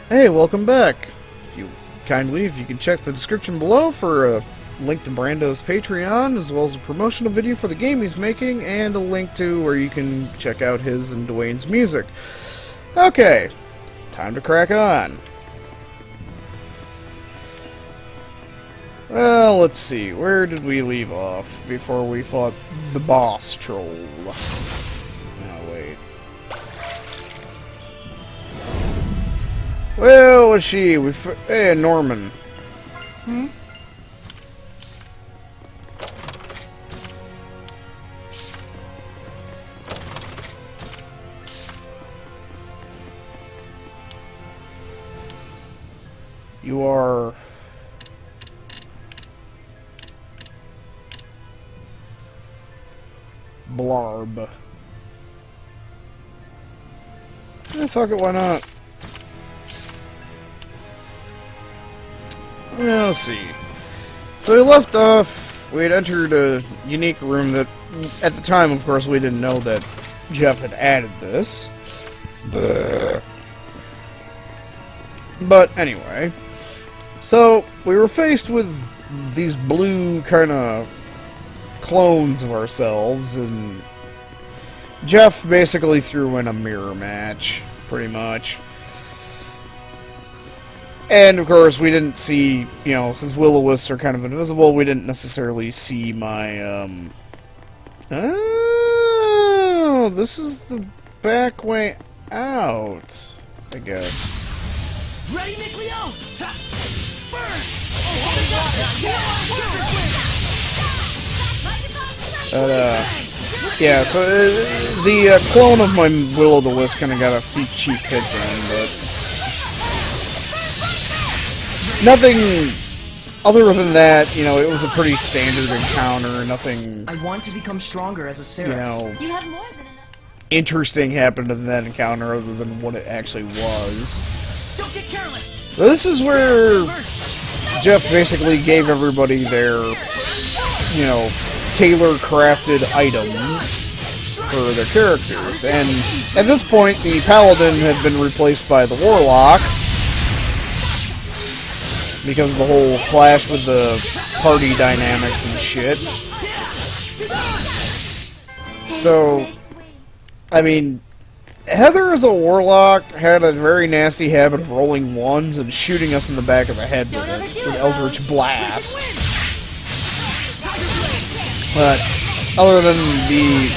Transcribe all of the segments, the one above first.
Hey, welcome back. If you can check the description below for a link to Brando's Patreon, as well as a promotional video for the game he's making, and a link to where you can check out his and Dwayne's music. Okay, time to crack on. Well, let's see, where did we leave off before we fought the boss troll? Oh, wait. Well, was she? Hey, Norman. Hmm? You are... Blarb. Fuck it, why not? Let's see. So we left off, we had entered a unique room that, at the time, of course, we didn't know that Jeff had added this. But anyway, so we were faced with these blue kind of clones of ourselves, and Jeff basically threw in a mirror match, pretty much. And, of course, we didn't see, you know, since will-o-wisps are kind of invisible, we didn't necessarily see my, Oh, this is the back way out, I guess. Ready, Nick Leo? Burn! Yeah, so the clone of my will-o-the-wisp kind of got a few cheap hits in, but... nothing other than that, you know, it was a pretty standard encounter, nothing... I want to become stronger as a seraph. You know, You have more than enough. interesting happened in that encounter other than what it actually was. Don't get careless. This is where Jeff basically gave everybody their, you know, tailor-crafted items for their characters. And at this point, the Paladin had been replaced by the Warlock because of the whole clash with the party dynamics and shit. So, I mean, Heather as a Warlock had a very nasty habit of rolling ones and shooting us in the back of the head with it, with Eldritch Blast. But, other than the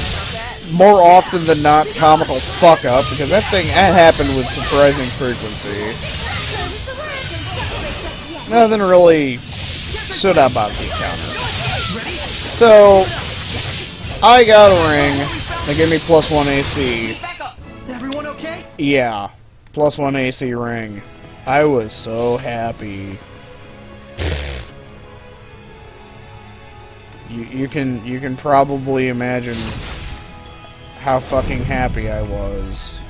more often than not comical fuck-up, because that thing happened with surprising frequency, nothing really stood out about the encounter. So, I got a ring. They gave me +1 AC. Everyone okay? Yeah, +1 AC ring. I was so happy. You can probably imagine how fucking happy I was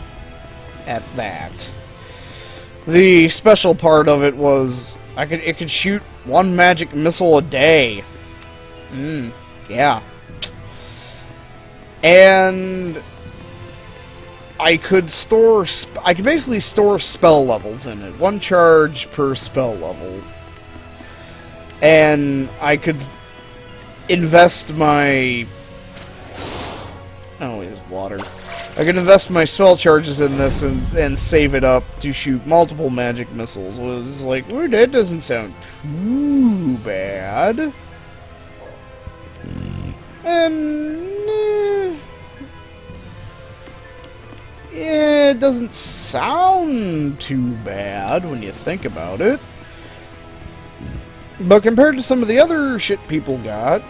at that. The special part of it was it could shoot one magic missile a day. Yeah. And I could basically store spell levels in it. One charge per spell level. And I could invest my... oh, it's water. I could invest my spell charges in this and save it up to shoot multiple magic missiles. It was like, well, that doesn't sound too bad. And... yeah, it doesn't sound too bad when you think about it. But compared to some of the other shit people got,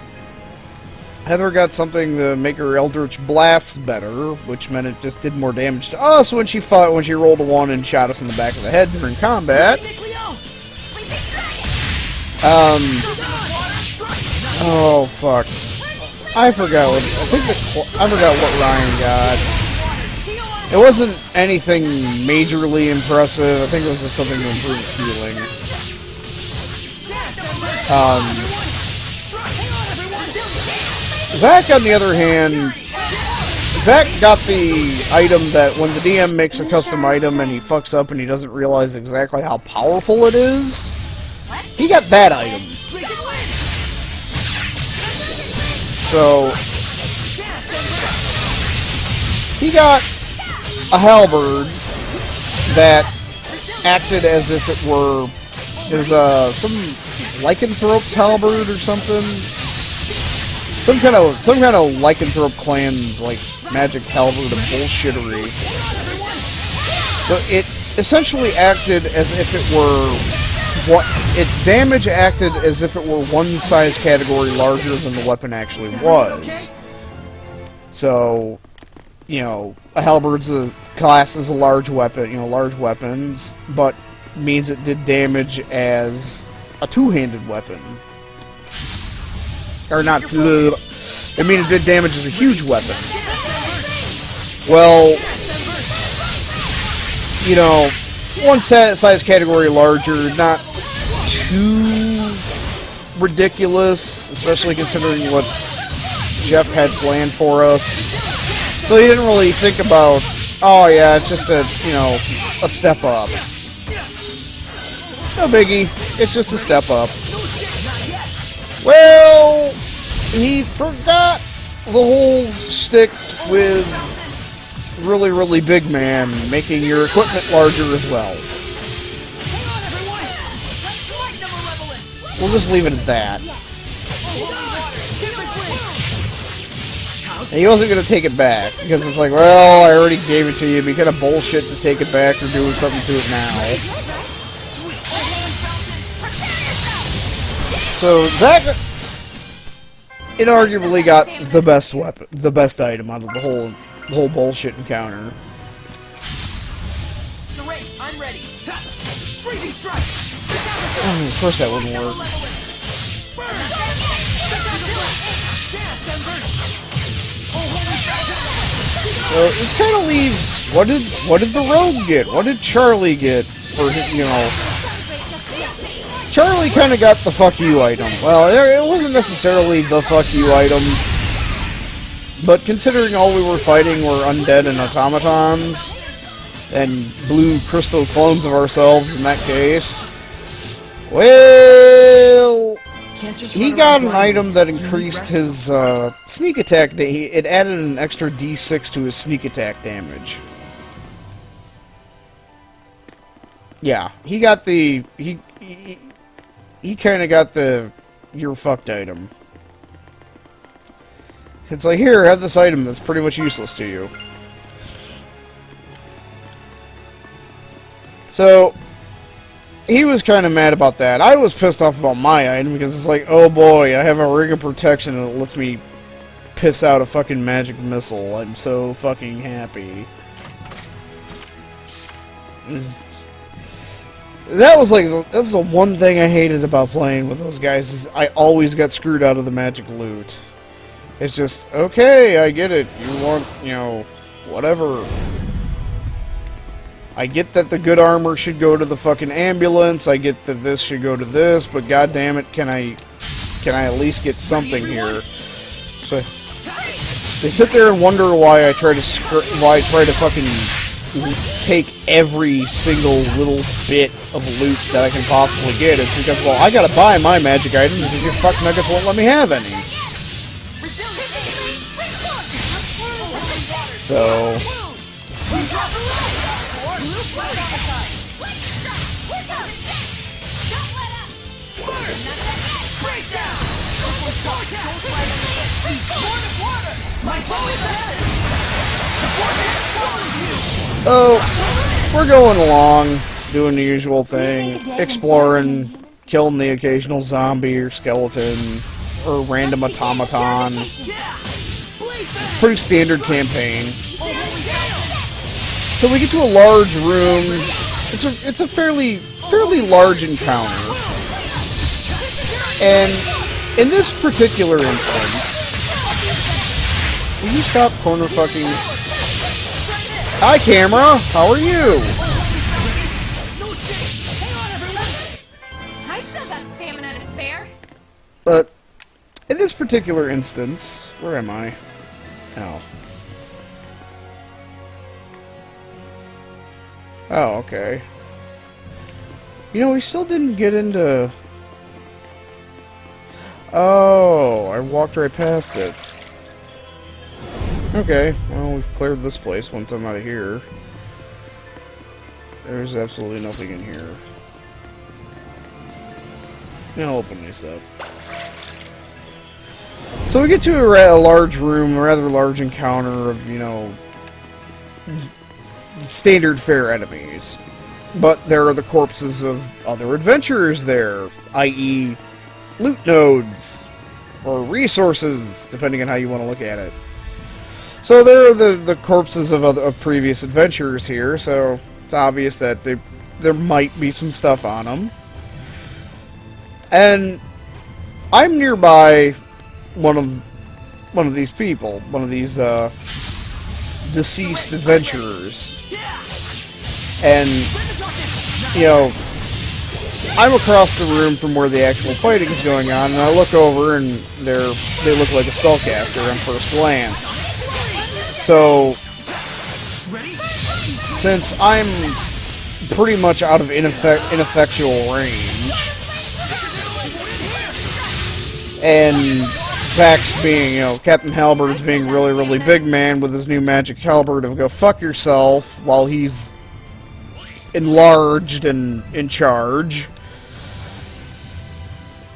Heather got something to make her Eldritch Blast better, which meant it just did more damage to us when she rolled a 1 and shot us in the back of the head during combat. Oh fuck. I forgot what Ryan got. It wasn't anything majorly impressive. I think it was just something to improve his healing. Zach, on the other hand, Zach got the item that when the DM makes a custom item and he fucks up and he doesn't realize exactly how powerful it is, he got that item. So, he got a halberd that acted as if it were... There's some lycanthrope's halberd or something. Some kind of lycanthrope clan's like magic halberd of bullshittery. So it essentially acted as if it were its damage acted as if it were one size category larger than the weapon actually was. So, you know, a halberd's a class as a large weapon, you know, large weapons, but means it did damage as a two-handed weapon. Or not, I mean it did damage as a huge weapon. Well, you know, one size category larger, not too ridiculous, especially considering what Jeff had planned for us. So he didn't really think about, oh yeah, it's just a, you know, a step up. No biggie, it's just a step up. Well, he forgot the whole stick with really, really big man, making your equipment larger as well. We'll just leave it at that. And he wasn't going to take it back, because it's like, well, I already gave it to you, it'd be kind of bullshit to take it back or do something to it now. So, Zach inarguably got the best weapon, the best item out of the whole bullshit encounter. I'm ready. Freezing strike. Oh, of course that wouldn't work. So this kind of leaves. What did the rogue get? What did Charlie get for, you know? Charlie kind of got the fuck you item. Well, it wasn't necessarily the fuck you item, but considering all we were fighting were undead and automatons, and blue crystal clones of ourselves in that case, well, he got an item that increased his sneak attack. It added an extra D6 to his sneak attack damage. Yeah, he got the... He kind of got the you're fucked item. It's like, here, have this item that's pretty much useless to you. So, he was kind of mad about that. I was pissed off about my item because it's like, oh boy, I have a ring of protection and it lets me piss out a fucking magic missile. I'm so fucking happy. That's the one thing I hated about playing with those guys, is I always got screwed out of the magic loot. It's just, okay, I get it. You want, you know, whatever. I get that the good armor should go to the fucking ambulance. I get that this should go to this, but goddammit, can I at least get something here? So they sit there and wonder why I try to fucking take every single little bit of loot that I can possibly get. It's because, well, I gotta buy my magic items because your fuck nuggets won't let me have any. So... Oh, we're going along, doing the usual thing, exploring, killing the occasional zombie or skeleton or random automaton. Pretty standard campaign. So we get to a large room. It's a fairly large encounter. And in this particular instance, will you stop corner fucking? Hi, camera. How are you? I still got stamina to spare. But in this particular instance, where am I? Oh. Oh, okay. You know, we still didn't get into... Oh, I walked right past it. Okay, well, we've cleared this place once I'm out of here. There's absolutely nothing in here. I'll open this up. So we get to a large room, a rather large encounter of, you know, standard fare enemies. But there are the corpses of other adventurers there, i.e. loot nodes, or resources, depending on how you want to look at it. So there are the corpses of previous adventurers here, so it's obvious that there might be some stuff on them. And I'm nearby one of these people, one of these deceased adventurers, and you know, I'm across the room from where the actual fighting is going on, and I look over, and they look like a spellcaster on first glance. So, since I'm pretty much out of ineffectual range, and Zack's being, you know, Captain Halberd's being really, really big man with his new magic halberd of go fuck yourself while he's enlarged and in charge.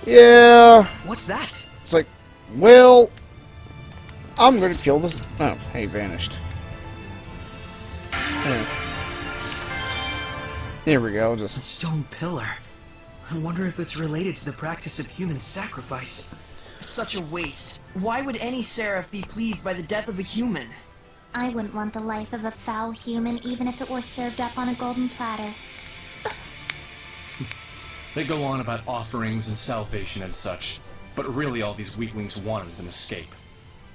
Yeah. What's that? It's like, well, I'm gonna kill this. Oh, hey, vanished. Yeah. Here we go, A just... stone pillar. I wonder if it's related to the practice of human sacrifice. Such a waste. Why would any seraph be pleased by the death of a human? I wouldn't want the life of a foul human, even if it were served up on a golden platter. They go on about offerings and salvation and such, but really all these weaklings want is an escape.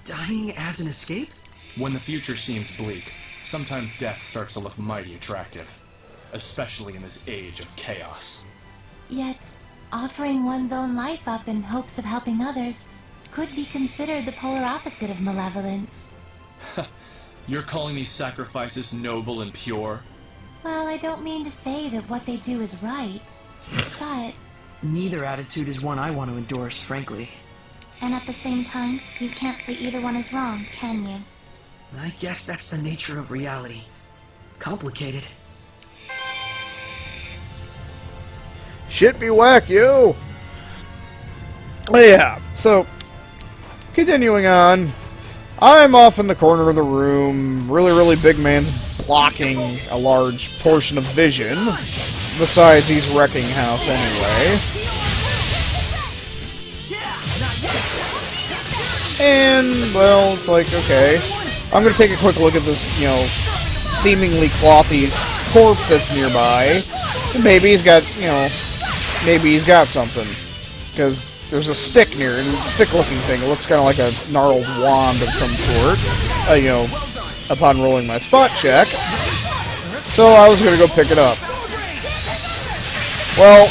Dying as an escape? When the future seems bleak, sometimes death starts to look mighty attractive, especially in this age of chaos. Yet, offering one's own life up in hopes of helping others could be considered the polar opposite of malevolence. You're calling these sacrifices noble and pure? Well, I don't mean to say that what they do is right, but... Neither attitude is one I want to endorse, frankly. And at the same time, you can't say either one is wrong, can you? I guess that's the nature of reality. Complicated. Shit be whack, yo! Yeah, so, continuing on, I'm off in the corner of the room. Really, really big man's blocking a large portion of vision. Besides, he's wrecking house anyway. And, well, it's like, okay, I'm gonna take a quick look at this, you know, seemingly clothy corpse that's nearby. And maybe he's got, you know, maybe he's got something. Because there's a stick near it, a stick-looking thing. It looks kind of like a gnarled wand of some sort, you know, upon rolling my spot check. So I was going to go pick it up. Well,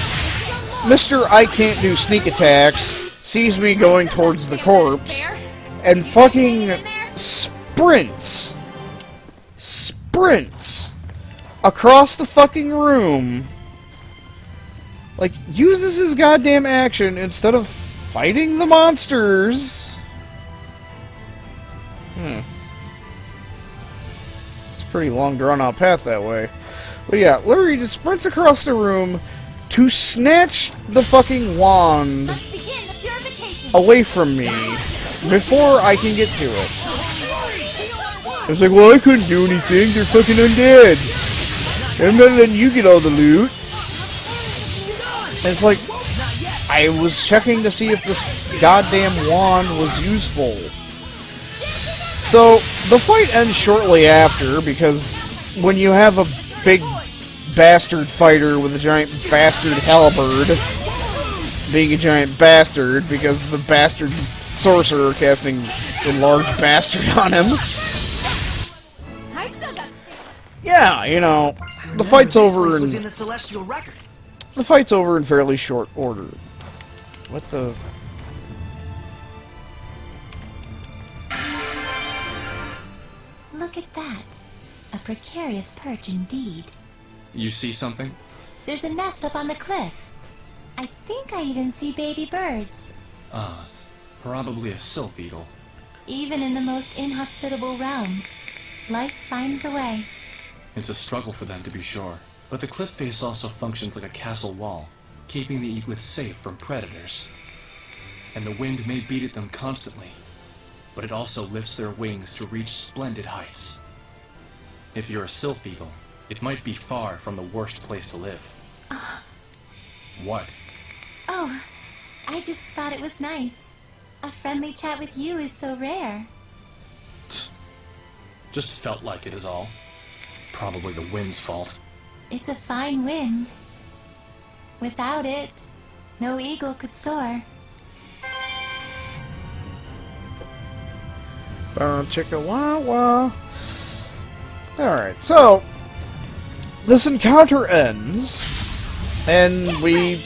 Mr. I Can't Do Sneak Attacks sees me going towards the corpse and fucking sprints across the fucking room. Like, uses his goddamn action instead of fighting the monsters. It's a pretty long, drawn-out path that way. But yeah, literally just sprints across the room to snatch the fucking wand Let's begin the purification. away from me before I can get to it. I was like, well, I couldn't do anything. They're fucking undead. I'm not letting you get all the loot. And it's like, I was checking to see if this goddamn wand was useful. So, the fight ends shortly after, because when you have a big bastard fighter with a giant bastard halberd, being a giant bastard, because the bastard sorcerer casting enlarged bastard on him. I still got Yeah, you know, the fight's over This was in and... the celestial record. The fight's over in fairly short order. What the... Look at that. A precarious perch indeed. You see something? There's a nest up on the cliff. I think I even see baby birds. Probably a sylph eagle. Even in the most inhospitable realm, life finds a way. It's a struggle for them, to be sure. But the cliff face also functions like a castle wall, keeping the eaglets safe from predators. And the wind may beat at them constantly, but it also lifts their wings to reach splendid heights. If you're a sylph eagle, it might be far from the worst place to live. What? Oh, I just thought it was nice. A friendly chat with you is so rare. Just felt like it is all. Probably the wind's fault. It's a fine wind. Without it, no eagle could soar. Chicka wah wah. Alright, so this encounter ends, and we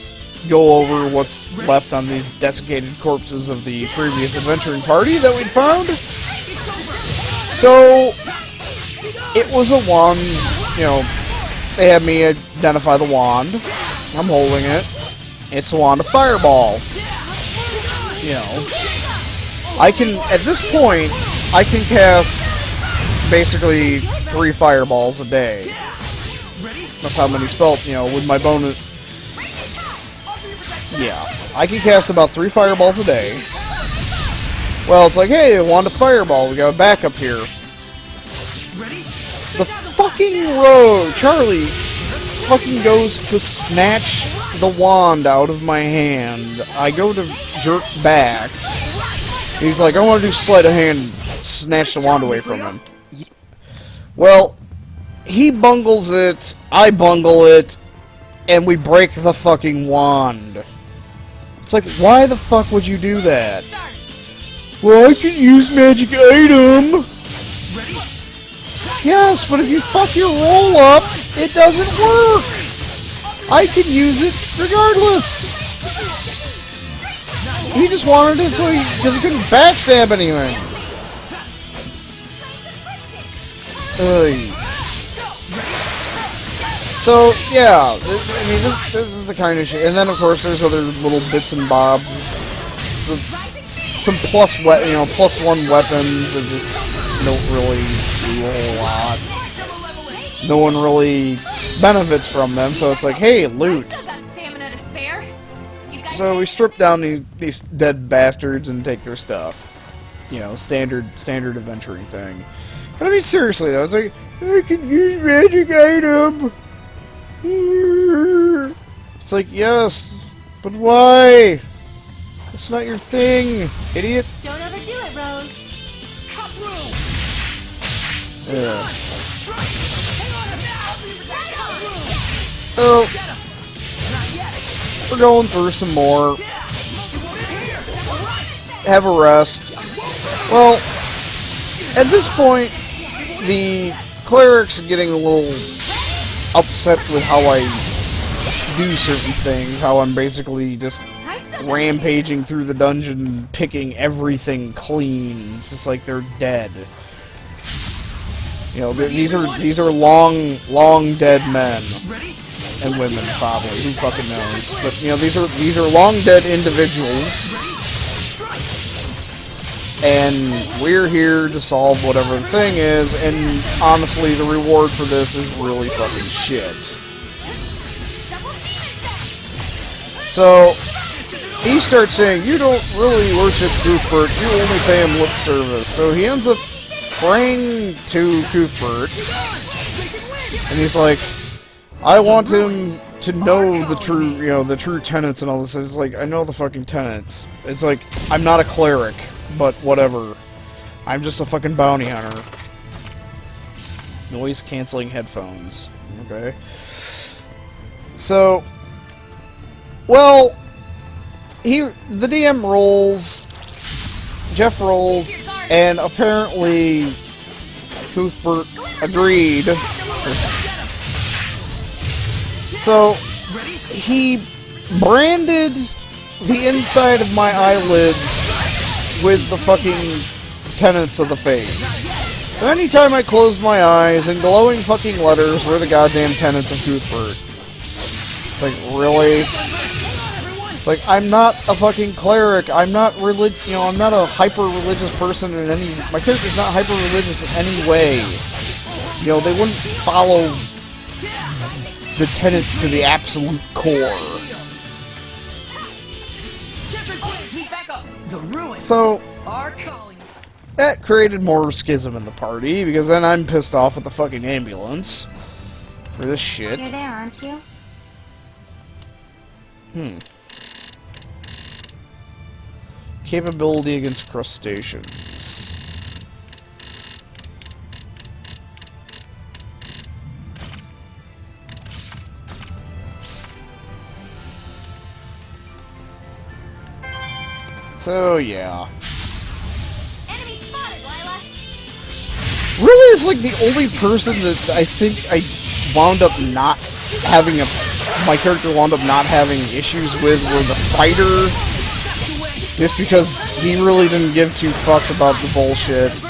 go over what's left on these desiccated corpses of the previous adventuring party that we'd found. So, it was a wand, you know, they had me identify the wand. I'm holding it. It's a wand of fireball. You know, I can, at this point, I can cast basically 3 fireballs a day. That's how many spells, you know, with my bonus. Yeah, I can cast about 3 fireballs a day. Well, it's like, hey, I want a fireball. We got a backup here. The fucking rogue, Charlie, fucking goes to snatch the wand out of my hand. I go to jerk back. He's like, I want to do sleight of hand, snatch the wand away from him. Well, he bungles it, I bungle it, and we break the fucking wand. It's like, why the fuck would you do that? Well, I can use magic item. Yes, but if you fuck your roll up, it doesn't work. I can use it regardless. He just wanted it so because he couldn't backstab anything. So, yeah, I mean, this is the kind of shit. And then, of course, there's other little bits and bobs. Some plus +1 weapons that just don't really do a whole lot. No one really benefits from them, so it's like, hey, loot. So we strip down these dead bastards and take their stuff. You know, standard adventuring thing. But I mean, seriously though, it's like, I can use magic item. It's like, yes, but why? It's not your thing, idiot. Don't overdo it, Rose. Yeah. Oh, we're going through some more. Have a rest. Well, at this point, the cleric's getting a little upset with how I do certain things, how I'm basically just rampaging through the dungeon, picking everything clean. It's just like they're dead. You know, these are long dead men and women, probably. Who fucking knows? But you know, these are long dead individuals, and we're here to solve whatever the thing is. And honestly, the reward for this is really fucking shit. So he starts saying, "You don't really worship Cuthbert. You only pay him lip service." So he ends up praying to Cuthbert, and he's like, I want him to know the true tenets and all this. It's like, I know the fucking tenets. It's like, I'm not a cleric, but whatever. I'm just a fucking bounty hunter. Noise canceling headphones. Okay. So, well, the DM rolls, Jeff rolls, and apparently Cuthbert agreed. So, he branded the inside of my eyelids with the fucking tenets of the faith. So anytime I closed my eyes, in glowing fucking letters were the goddamn tenets of Cuthbert. It's like, really? It's like, I'm not a fucking cleric, I'm not I'm not a hyper-religious person in any... My character's not hyper-religious in any way. You know, they wouldn't follow the tenets to the absolute core. So, that created more schism in the party, because then I'm pissed off with the fucking ambulance for this shit. You're there, aren't you? Capability against crustaceans. So, yeah. Enemy spotted, Lila. Really is like the only person that I think I wound up not having my character wound up not having issues with were the fighter. Just because he really didn't give two fucks about the bullshit.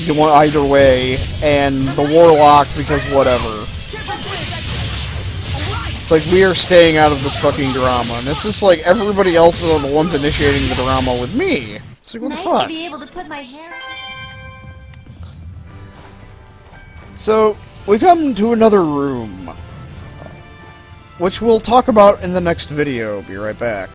Either way. And the warlock because whatever. It's like, we are staying out of this fucking drama. And it's just like, everybody else are the ones initiating the drama with me. It's like, what the Nice fuck? to be able to put my hair... So, we come to another room. Which we'll talk about in the next video. Be right back.